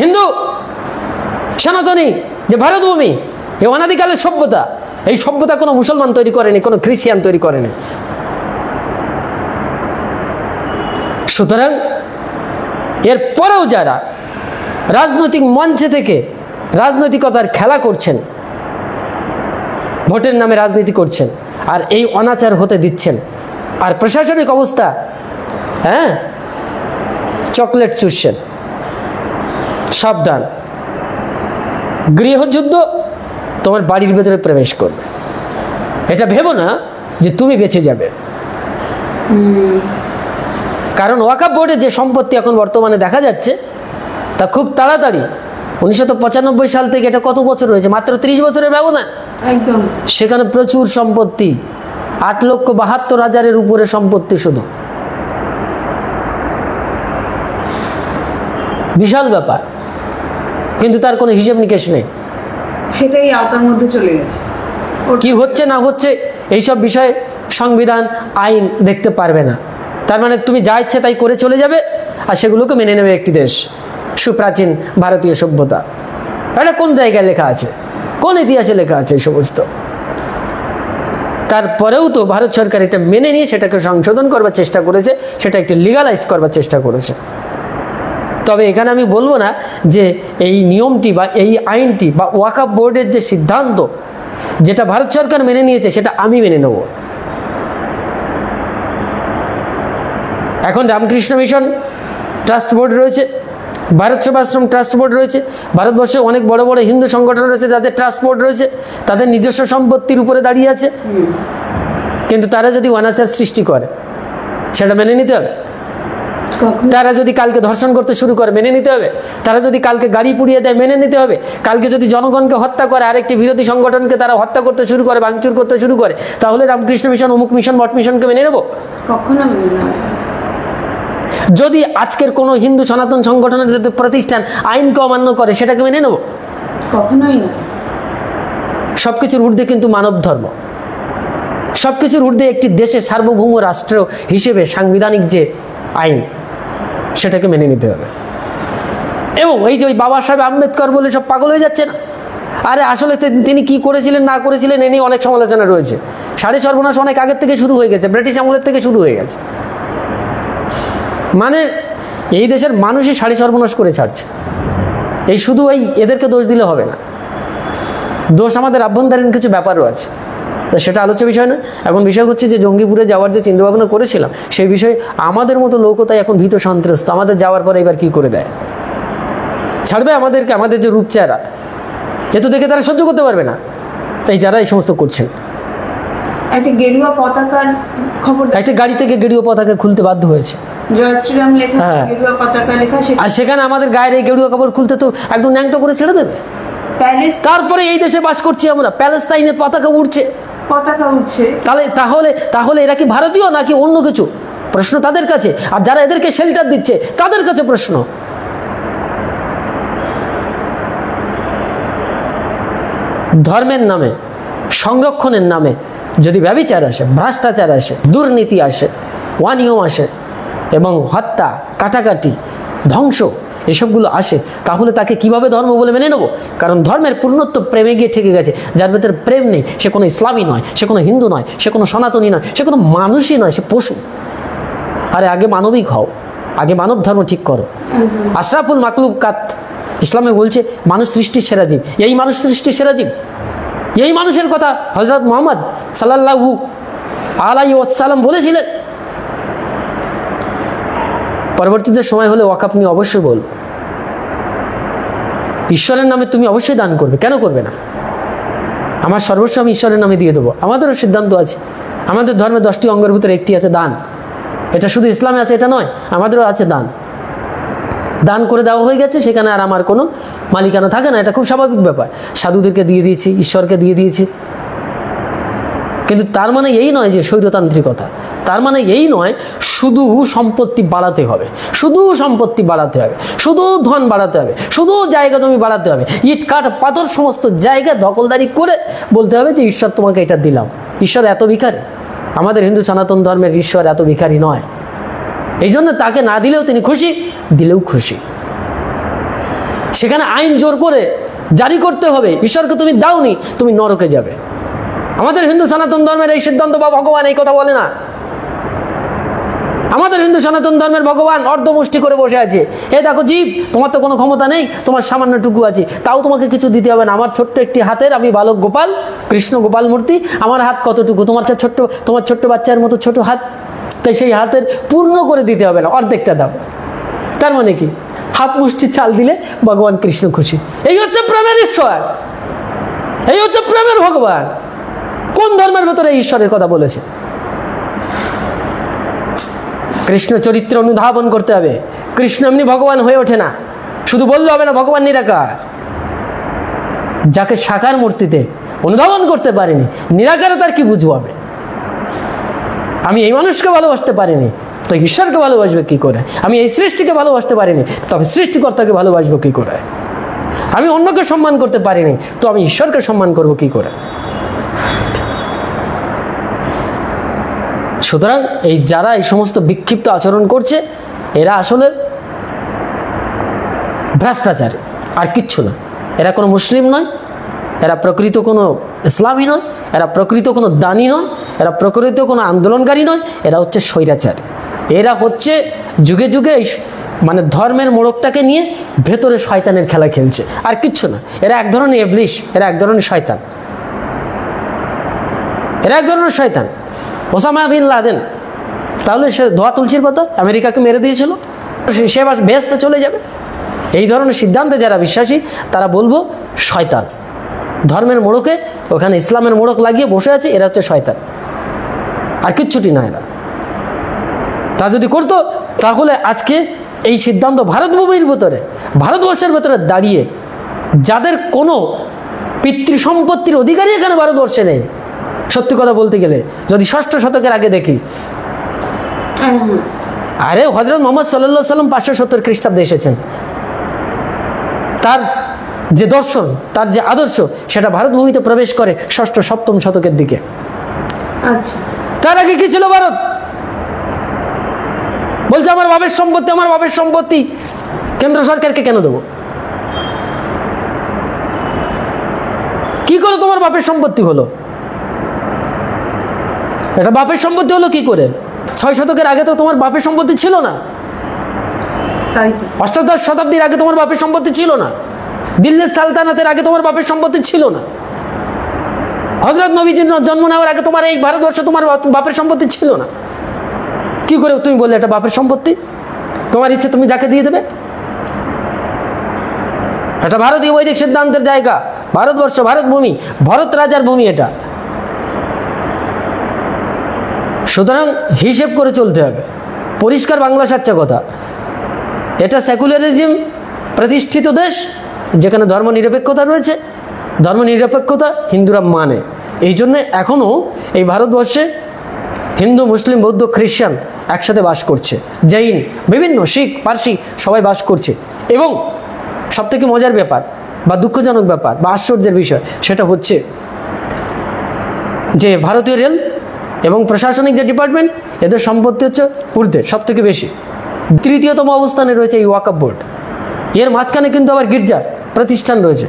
হিন্দু সনাতনী যে ভারতভূমি, এই অনাদিকালের সভ্যতা, এই সভ্যতা কোনো মুসলমান তৈরি করেনি, কোনো খ্রিস্টান তৈরি করেনি। সুতরাং এর পরেও যারা রাজনৈতিক মঞ্চে থেকে রাজনৈতিকতার খেলা করছেন, ভোটের নামে রাজনীতি করছেন, আর এই অনাচার হতে দিচ্ছেন, আর প্রশাসনিক অবস্থা চকলেট চুষছেন, সাবধান, গৃহযুদ্ধ তোমার বাড়ির ভেতরে প্রবেশ করবে। এটা ভেবো না যে তুমি বেঁচে যাবে, কারণ ওয়াকফ বোর্ডের যে সম্পত্তি এখন বর্তমানে দেখা যাচ্ছে তা খুব তাড়াতাড়ি 1995 সাল থেকে, এটা কত বছর হয়েছে, মাত্র 30 বছরের ব্যবধান, একদম সেখানে প্রচুর সম্পত্তি, 8,72,000-এর উপরে সম্পত্তি, শুধু বিশাল ব্যাপার, কিন্তু তার কোনো হিসেব নিকেশ নেই। সেটাই আওতার মধ্যে চলে গেছে। কি হচ্ছে না হচ্ছে এইসব বিষয়ে সংবিধান আইন দেখতে পারবে না। তার মানে তুমি যা ইচ্ছে তাই করে চলে যাবে, আর সেগুলোকে মেনে নেবে একটি দেশ, সুপ্রাচীন ভারতীয় সভ্যতা। এটা কোন জায়গায় লেখা আছে, কোন ইতিহাসে লেখা আছে এই সমস্ত? তারপরেও তো ভারত সরকার এটা মেনে নিয়ে সেটাকে সংশোধন করবার চেষ্টা করেছে, সেটা একটি লিগালাইজ করবার চেষ্টা করেছে। তবে এখানে আমি বলবো না যে এই নিয়মটি বা এই আইনটি বা ওয়াকফ বোর্ডের যে সিদ্ধান্ত, যেটা ভারত সরকার মেনে নিয়েছে, সেটা আমি মেনে নেব। এখন রামকৃষ্ণ মিশন ট্রাস্ট বোর্ড রয়েছে, ভারত সেবাশ্রম ট্রাস্ট বোর্ড রয়েছে, ভারতবর্ষে অনেক বড় বড় হিন্দু সংগঠন রয়েছে যাদের ট্রাস্ট বোর্ড রয়েছে, তাদের নিজস্ব সম্পত্তির উপরে দাঁড়িয়ে আছে, কিন্তু তারা যদি অনাচার সৃষ্টি করে সেটা মেনে নিতে হবে। তারা যদি কালকে ধর্ষণ করতে শুরু করে মেনে নিতে হবে, তারা যদি কালকে গাড়ি পুড়িয়ে দেয় মেনে নিতে হবে, কালকে যদি জনগণকে হত্যা করে, আরেকটি বিরোধী সংগঠনকে তারা হত্যা করতে শুরু করে, ভাঙচুর করতে শুরু করে, তাহলে রামকৃষ্ণ মিশন, অমুক মিশন, বট মিশনকে মেনে নেব? কখনো মেনে নেওয়া যায় না। যদি আজকের কোনো হিন্দু সনাতন সংগঠনের যদি প্রতিষ্ঠান আইনকে অমান্য করে, সেটাকে মেনে নেব? কখনোই নয়। সবকিছুর ঊর্ধ্বে কিন্তু মানব ধর্ম, সবকিছুর ঊর্ধ্বে একটি দেশের সার্বভৌম রাষ্ট্র হিসেবে সাংবিধানিক যে আইন, সেটাকে মেনে নিতে হবে। এবং এই যে ওই বাবা সাহেব আম্বেদকর বলে সব পাগল হয়ে যাচ্ছে না, আরে আসলে তিনি কি করেছিলেন না করেছিলেন এ নিয়ে অনেক সমালোচনা রয়েছে। সাড়ে সর্বনাশ অনেক আগের থেকে শুরু হয়ে গেছে, ব্রিটিশ আমলের থেকে শুরু হয়ে গেছে। মানে এই দেশের মানুষই সাড়ে সর্বনাশ করে ছাড়ছে। এই শুধু এদেরকে দোষ দিলে হবে না, দোষ আমাদের আভ্যন্তরীণ কিছু ব্যাপারও আছে, তো সেটা আলোচ্য বিষয় না। এখন বিষয় হচ্ছে যে জঙ্গিপুরে যাওয়ার যে চিন্তাভাবনা করেছিলাম, সেই বিষয়ে আমাদের মতো লোকতাই এখন ভীত সন্ত্রস্ত। আমাদের যাওয়ার পরে এবার কি করে দেয়, ছাড়বে আমাদেরকে? আমাদের যে রূপচেহারা, এ তো দেখে তারা সহ্য করতে পারবে না, তাই যারা এই সমস্ত করছেন। একটা গেরুয়া পতাকার খবর, একটা গাড়ি থেকে গেরুয়া পতাকা খুলতে বাধ্য হয়েছে, জয় শ্রীরাম লেখা, গেরুয়া পতাকা লেখা, আর সেখানে আমাদের গায়ের এই গেরুয়া কাপড় খুলতে তো একদম ন্যাংটো করে ছেড়ে দেবে। তারপরে এই দেশে বাস করছি আমরা, প্যালেস্তাইনের পতাকা উঠছে, পতাকা উঠছে, তাহলে এরা কি ভারতীয় নাকি অন্য কিছু? প্রশ্ন তাদের কাছে। আর যারা এদেরকে শেল্টার দিচ্ছে তাদের কাছে প্রশ্ন। ধর্মের নামে, সংরক্ষণের নামে যদি ব্যভিচার আসে, ভ্রষ্টাচার আসে, দুর্নীতি আসে, অনিয়ম আসে, এবং হত্যা, কাটাকাটি, ধ্বংস, এসবগুলো আসে, তাহলে তাকে কিভাবে ধর্ম বলে মেনে নেব? কারণ ধর্মের পূর্ণত্ব প্রেমে গিয়ে ঠেকে গেছে। যার ভেতরে প্রেম নেই, সে কোনো ইসলামী নয়, সে কোনো হিন্দু নয়, সে কোনো সনাতনী নয়, সে কোনো মানুষই নয়, সে পশু। আরে আগে মানবিক হও, আগে মানব ধর্ম ঠিক করো। আশরাফুল মাকলুকাত ইসলামে বলছে মানুষ সৃষ্টির সেরা জীব। এই মানুষ সৃষ্টির সেরা জীব, এই মানুষের কথা হযরত মুহাম্মদ সাল্লাল্লাহু আলাইহি ওয়াসাল্লাম বলেছিলেন। পরবর্তীতে সময় হলে ওয়াকফ নিয়ে অবশ্যই বল। ঈশ্বরের নামে তুমি অবশ্যই দান করবে, কেন করবে না? আমার সর্বস্ব আমি ঈশ্বরের নামে দিয়ে দেবো। আমাদেরও সিদ্ধান্ত আছে, আমাদের ধর্মের 10টি অঙ্গের ভিতরে একটি আছে দান। এটা শুধু ইসলামে আছে এটা নয়, আমাদেরও আছে দান। দান করে দেওয়া হয়ে গেছে, সেখানে আর আমার কোনো মালিকানা থাকে না, এটা খুব স্বাভাবিক ব্যাপার। সাধুদেরকে দিয়ে দিয়েছি, ঈশ্বরকে দিয়ে দিয়েছি। কিন্তু তার মানে এই নয় যে স্বৈরতান্ত্রিকতা, তার মানে এই নয় শুধু সম্পত্তি বাড়াতে হবে, শুধু সম্পত্তি বাড়াতে হবে, শুধু ধন বাড়াতে হবে, শুধু জায়গা জমি বাড়াতে হবে, ইট কাঠ পাথর সমস্ত জায়গা দখলদারি করে বলতে হবে যে ঈশ্বর তোমাকে এটা দিলাম। ঈশ্বর এত ভিখারি? আমাদের হিন্দু সনাতন ধর্মের ঈশ্বর এত ভিখারি নয়। এই জন্য তাকে না দিলেও তিনি খুশি, দিলেও খুশি। সেখানে আইন জোর করে জারি করতে হবে, ঈশ্বরকে তুমি দাওনি, তুমি নরকে যাবে। আমাদের হিন্দু সনাতন ধর্মের এই সিদ্ধান্ত বা ভগবান এই কথা বলে না। আমাদের হিন্দু সনাতন ধর্মের ভগবান অর্ধমুষ্টি করে বসে আছে, এ দেখো জীব, তোমার তো কোনো ক্ষমতা নেই, তোমার সামান্যটুকু আছে, তাও তোমাকে কিছু দিতে হবে না। আমার ছোট্ট একটি হাতের, আমি বালক গোপাল, কৃষ্ণ গোপাল মূর্তি, আমার হাত কতটুকু, তোমার ছোট্ট, তোমার ছোট্ট বাচ্চার মতো ছোট হাত, তাই সেই হাতের পূর্ণ করে দিতে হবে না, অর্ধেকটা দাও। তার মানে কি, হাত মুষ্টি চাল দিলে ভগবান কৃষ্ণ খুশি। এই হচ্ছে প্রেমের ঈশ্বর, এই হচ্ছে প্রেমের ভগবান। কোন ধর্মের ভেতরে ঈশ্বরের কথা বলেছে? কৃষ্ণ চরিত্র অনুধাবন করতে হবে। কৃষ্ণ এমনি ভগবান হয়ে ওঠে না, শুধু বললে হবে না ভগবান নিরাকার। যাকে সাকার মূর্তিতে অনুধাবন করতে পারিনি, নিরাকারে তার কি বুঝবো? আমি এই মানুষকে ভালোবাসতে পারিনি, তো ঈশ্বরকে ভালোবাসবে কি করে? আমি এই সৃষ্টিকে ভালোবাসতে পারিনি, তবে সৃষ্টিকর্তাকে ভালোবাসবো কি করে? আমি অন্যকে সম্মান করতে পারিনি, তো আমি ঈশ্বরকে সম্মান করব কি করে? সুতরাং এই যারা এই সমস্ত বিক্ষিপ্ত আচরণ করছে, এরা আসলে ভ্রষ্টাচারী, আর কিচ্ছু না। এরা কোনো মুসলিম নয়, এরা প্রকৃত কোনো ইসলামী নয়, এরা প্রকৃত কোনো দানী নয়, এরা প্রকৃত কোনো আন্দোলনকারী নয়, এরা হচ্ছে স্বৈরাচারী। এরা হচ্ছে যুগে যুগে মানে ধর্মের মোড়কটাকে নিয়ে ভেতরে শয়তানের খেলা খেলছে, আর কিচ্ছু না। এরা এক ধরনের ইবলিশ, এরা এক ধরনের শয়তান, এরা এক ধরনের শয়তান। ওসামা বিন লাদেন, তাহলে সে ধোয়া তুলসীর পাতা আমেরিকাকে মেরে দিয়েছিল, সে বেহেশতে চলে যাবে? এই ধরনের সিদ্ধান্তে যারা বিশ্বাসী, তারা বলবো শয়তান। ধর্মের মোড়কে ওখানে ইসলামের মোড়ক লাগিয়ে বসে আছে, এরা হচ্ছে শয়তান, আর কিচ্ছুটি না। এরা তা যদি করতো, তাহলে আজকে এই সিদ্ধান্ত ভারতভূমির ভেতরে, ভারতবর্ষের ভেতরে দাঁড়িয়ে, যাদের কোনো পিতৃসম্পত্তির অধিকারী এখানে ভারতবর্ষে নেই, সত্যি কথা বলতে গেলে যদি 6ষ্ঠ শতকের আগে দেখি, আরে হযরত মুহাম্মদ সাল্লাল্লাহু আলাইহি সাল্লাম 570 খ্রিস্টাব্দে এসেছেন। তার যে দর্শন, তার যে আদর্শ, সেটা ভারতভূমিতে প্রবেশ করে 6ষ্ঠ 7ম শতকের দিকে। আচ্ছা, তার আগে কি ছিল ভারত? বলছে আমার বাপের সম্পত্তি, আমার বাপের সম্পত্তি কেন্দ্র সরকারকে কেন দেবো? কি করে তোমার বাপের সম্পত্তি হলো? এটা বাপের সম্পত্তি হলো কি করে? 6 শতকের আগে তো তোমার বাপের সম্পত্তি ছিল না। তাই তো। অষ্টাদশ শতাব্দীর আগে তোমার বাপের সম্পত্তি ছিল না। দিল্লির সালতানাতের আগে তোমার বাপের সম্পত্তি ছিল না। হযরত নবীজির জন্ম নেওয়ার আগে তোমার এই ভারতবর্ষে তোমার বাপের সম্পত্তি ছিল না। কি করে তুমি বললে এটা বাপের সম্পত্তি? তোমার ইচ্ছে তুমি যাকে দিয়ে দেবে? এটা ভারতীয় বৈদিক সিদ্ধান্তের জায়গা, ভারতবর্ষ, ভারত ভূমি, ভরত রাজার ভূমি এটা। সুতরাং হিসেব করে চলতে হবে। পরিষ্কার বাংলা সাচ্চা কথা, এটা সেকুলারিজম প্রতিষ্ঠিত দেশ, যেখানে ধর্ম নিরপেক্ষতা রয়েছে। ধর্ম নিরপেক্ষতা হিন্দুরা মানে, এই জন্য এখনও এই ভারতবর্ষে হিন্দু, মুসলিম, বৌদ্ধ, খ্রিস্টান একসাথে বাস করছে, জৈন, বিভিন্ন শিখ, পার্সি সবাই বাস করছে। এবং সবথেকে মজার ব্যাপার বা দুঃখজনক ব্যাপার বা আশ্চর্যের বিষয়, সেটা হচ্ছে যে ভারতীয় রেল এবং প্রশাসনিক যে ডিপার্টমেন্ট, এদের সম্পত্তি হচ্ছে ঊর্ধ্বে সবথেকে বেশি। 3য়তম অবস্থানে রয়েছে এই ওয়াকফ বোর্ড। এর মাঝখানে কিন্তু আবার গির্জার প্রতিষ্ঠান রয়েছে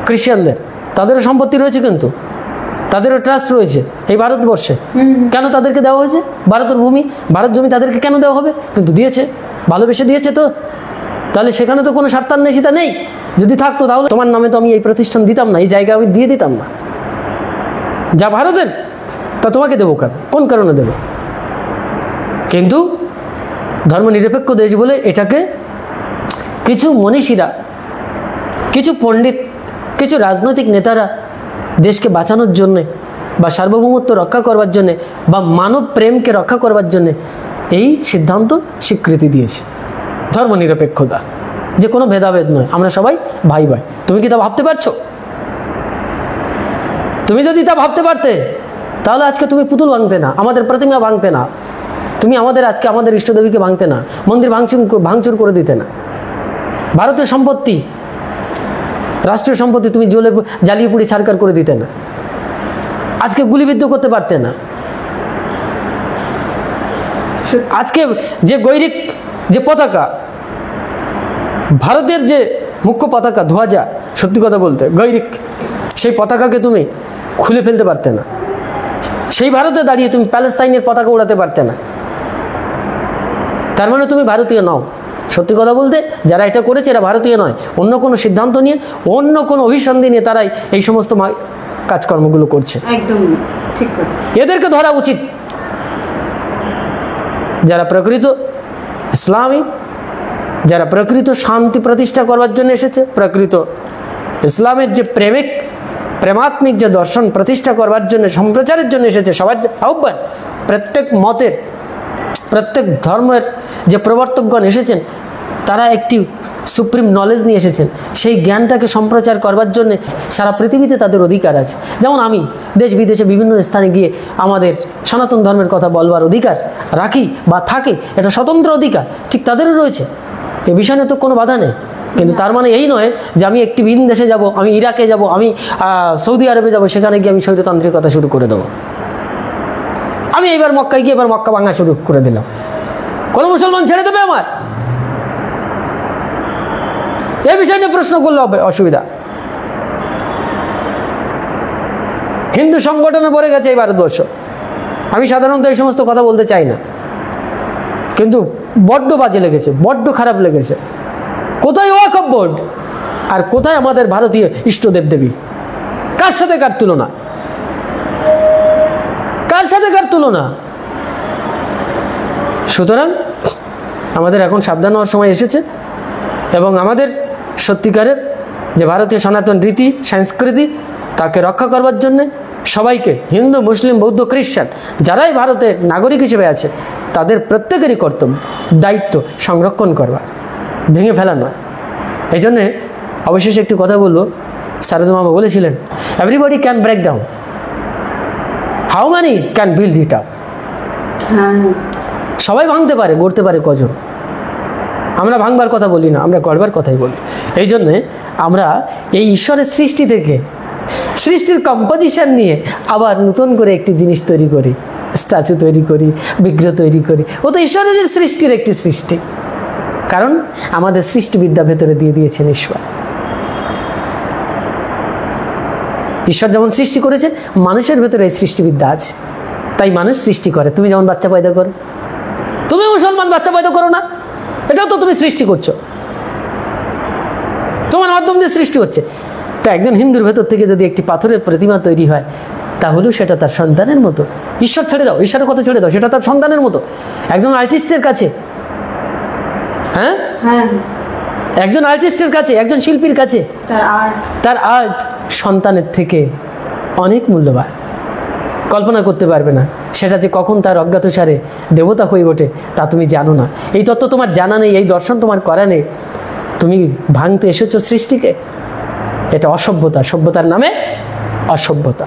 খ্রিস্টানদের, তাদেরও সম্পত্তি রয়েছে, কিন্তু তাদেরও ট্রাস্ট রয়েছে এই ভারতবর্ষে। কেন তাদেরকে দেওয়া হয়েছে? ভারতের ভূমি, ভারত জমি তাদেরকে কেন দেওয়া হবে? কিন্তু দিয়েছে, ভালোবেসে দিয়েছে তো। তাহলে সেখানে তো কোনো স্বার্থান্বেষিতা নেই। যদি থাকতো তাহলে তোমার নামে তো আমি এই প্রতিষ্ঠান দিতাম না, এই জায়গা আমি দিয়ে দিতাম না। যা ভারতের তা তোমাকে দেবো কেন? কোন কারণে দেবো? কিন্তু ধর্মনিরপেক্ষ দেশ বলে এটাকে কিছু মনীষীরা, কিছু পণ্ডিত, কিছু রাজনৈতিক নেতারা দেশকে বাঁচানোর জন্যে বা সার্বভৌমত্ব রক্ষা করবার জন্যে বা মানব প্রেমকে রক্ষা করবার জন্যে এই সিদ্ধান্ত স্বীকৃতি দিয়েছে। ধর্মনিরপেক্ষতা, যে কোনো ভেদাভেদ নয়, আমরা সবাই ভাই ভাই। তুমি কি তা ভাবতে পারছো? তুমি যদি তা ভাবতে পারতে, তাহলে আজকে তুমি পুতুল ভাঙতে না, আমাদের প্রতিমা ভাঙতে না, তুমি আজকে আমাদের ইষ্টদেবীকে ভাঙতে না, মন্দির ভাঙচুর করে দিতে না। ভারতের সম্পত্তি, রাষ্ট্রীয় সম্পত্তি তুমি জ্বালিয়ে পুড়ি ছারকার করে দিতে না, আজকে গুলিবিদ্ধ করতে পারতে না। আজকে যে গৈরিক যে পতাকা, ভারতের যে মুখ্য পতাকা ধ্বজা, সত্যি কথা বলতে গৈরিক, সেই পতাকাকে তুমি খুলে ফেলতে পারতে না। সেই ভারতে দাঁড়িয়ে তুমি প্যালেস্তাইনের পতাকা উড়াতে পারতে না। তার মানে তুমি ভারতীয় নও। সত্যি কথা বলতে যারা এটা করেছে এরা ভারতীয় নয়। অন্য কোনো সিদ্ধান্ত নিয়ে, অন্য কোনো অভিসন্ধি নিয়ে তারাই এই সমস্ত কাজকর্মগুলো করছে। একদম ঠিক কথা। এদেরকে ধরা উচিত। যারা প্রকৃত ইসলামী, যারা প্রকৃত শান্তি প্রতিষ্ঠা করবার জন্য এসেছে, প্রকৃত ইসলামের যে প্রেমাত্মিক যে দর্শন প্রতিষ্ঠা করবার জন্য, সম্প্রচারের জন্য এসেছে, সবার আহ্বান, প্রত্যেক মতের, প্রত্যেক ধর্মের যে প্রবর্তকগণ এসেছেন তারা একটি সুপ্রিম নলেজ নিয়ে এসেছেন। সেই জ্ঞানটাকে সম্প্রচার করবার জন্য সারা পৃথিবীতে তাদের অধিকার আছে। যেমন আমি দেশ বিদেশে বিভিন্ন স্থানে গিয়ে আমাদের সনাতন ধর্মের কথা বলবার অধিকার রাখি বা থাকে, এটা স্বতন্ত্র অধিকার, ঠিক তাদেরও রয়েছে। এ বিষয়ে তো কোনো বাধা নেই। কিন্তু তার মানে এই নয় যে আমি একটি ভিন দেশে যাব, আমি ইরাকে যাব, আমি সৌদি আরবে যাব, সেখানে গিয়ে আমি স্বৈরতান্ত্রিকতা শুরু করে দেবো। আমি এবার মক্কায় গিয়ে এবার মক্কা ভাঙা শুরু করে দিলাম। কোনো মুসলমান ছেড়ে দেবে আমার? এই বিষয় নিয়ে প্রশ্ন করলে হবে অসুবিধা। হিন্দু সংগঠনে পড়ে গেছে এই ভারতবর্ষ। আমি সাধারণত এই সমস্ত কথা বলতে চাই না, কিন্তু বড্ড বাজে লেগেছে, বড্ড খারাপ লেগেছে। কোথায় ওয়াকফ বোর্ড আর কোথায় আমাদের ভারতীয় ইষ্টদেব দেবী? কার সাথে কার তুলনা? কার সাথে কার তুলনা? সুতরাং আমাদের এখন সাবধান হওয়ার সময় এসেছে এবং আমাদের সত্যিকারের যে ভারতীয় সনাতন রীতি সংস্কৃতি তাকে রক্ষা করবার জন্যে সবাইকে, হিন্দু, মুসলিম, বৌদ্ধ, খ্রিস্টান যারাই ভারতের নাগরিক হিসেবে আছে, তাদের প্রত্যেকেরই কর্তব্য, দায়িত্ব সংরক্ষণ করবার, ভেঙে ফেলা নয়। এই জন্যে অবশেষে একটি কথা বলবো, সারদা মামা বলেছিলেন, everybody can break down, how many can build it up. সবাই ভাঙতে পারে, গড়তে পারে কজন? আমরা ভাঙবার কথা বলি না, আমরা গড়বার কথাই বলি। এই জন্যে আমরা এই ঈশ্বরের সৃষ্টি থেকে, সৃষ্টির কম্পোজিশন নিয়ে আবার নতুন করে একটি জিনিস তৈরি করি, স্ট্যাচু তৈরি করি, বিগ্রহ তৈরি করি। ও তো ঈশ্বরের সৃষ্টির একটি সৃষ্টি, কারণ আমাদের সৃষ্টিবিদ্যা ভেতরে দিয়ে দিয়েছেন ঈশ্বর। ঈশ্বর যেমন সৃষ্টি করেছেন, মানুষের ভেতরে এই সৃষ্টিবিদ্যা আছে, তাই মানুষ সৃষ্টি করে। তুমি যেমন বাচ্চা পয়দা করো, তুমি মুসলমান বাচ্চা পয়দা করো না, এটাও তো তুমি সৃষ্টি করছো, তোমার মাধ্যম দিয়ে সৃষ্টি হচ্ছে। তা একজন হিন্দুর ভেতর থেকে যদি একটি পাথরের প্রতিমা তৈরি হয়, তাহলেও সেটা তার সন্তানের মতো। ঈশ্বর ছেড়ে দাও, ঈশ্বরের কথা ছেড়ে দাও, সেটা তার সন্তানের মতো। একজন আর্টিস্টের কাছে, হ্যাঁ, একজন আর্টিস্টের কাছে, একজন শিল্পীর কাছে তার আর্ট সন্তানের থেকে অনেক মূল্যবান। কল্পনা করতে পারবে না সেটা যে কখন তার অজ্ঞাতসারে দেবতা হয়ে ওঠে, তা তুমি জানো না। এই তত্ত্ব তোমার জানা নেই, এই দর্শন তোমার করা নেই। তুমি ভাঙতে এসেছো সৃষ্টিকে। এটা অসভ্যতা, সভ্যতার নামে অসভ্যতা।